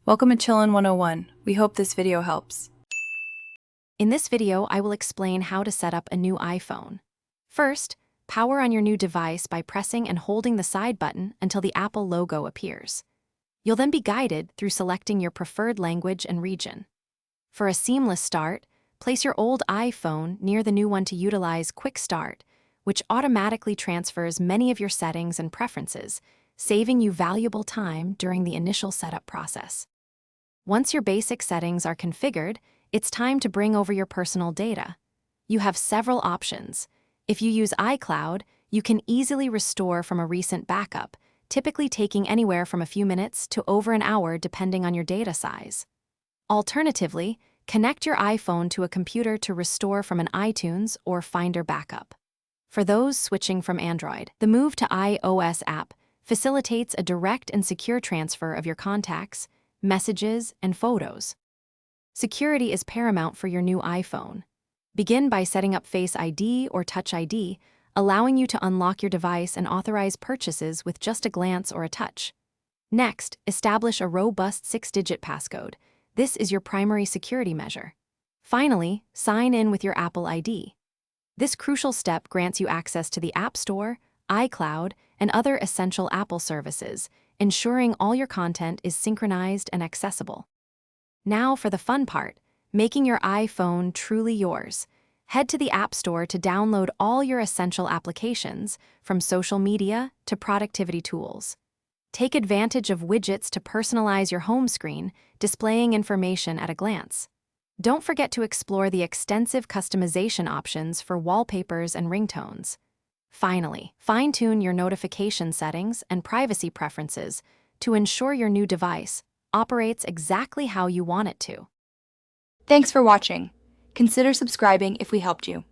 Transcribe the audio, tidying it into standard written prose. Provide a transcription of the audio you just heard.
Welcome to Chillin' 101. We hope this video helps. In this video, I will explain how to set up a new iPhone. First, power on your new device by pressing and holding the side button until the Apple logo appears. You'll then be guided through selecting your preferred language and region. For a seamless start, place your old iPhone near the new one to utilize Quick Start, which automatically transfers many of your settings and preferences, saving you valuable time during the initial setup process. Once your basic settings are configured, it's time to bring over your personal data. You have several options. If you use iCloud, you can easily restore from a recent backup, typically taking anywhere from a few minutes to over an hour depending on your data size. Alternatively, connect your iPhone to a computer to restore from an iTunes or Finder backup. For those switching from Android, the Move to iOS app facilitates a direct and secure transfer of your contacts, messages, and photos. Security is paramount for your new iPhone. Begin by setting up Face ID or Touch ID, allowing you to unlock your device and authorize purchases with just a glance or a touch. Next, establish a robust 6-digit passcode. This is your primary security measure. Finally, sign in with your Apple ID. This crucial step grants you access to the App Store, iCloud, and other essential Apple services, ensuring all your content is synchronized and accessible. Now for the fun part, making your iPhone truly yours. Head to the App Store to download all your essential applications, from social media to productivity tools. Take advantage of widgets to personalize your home screen, displaying information at a glance. Don't forget to explore the extensive customization options for wallpapers and ringtones. Finally, fine-tune your notification settings and privacy preferences to ensure your new device operates exactly how you want it to. Thanks for watching. Consider subscribing if we helped you.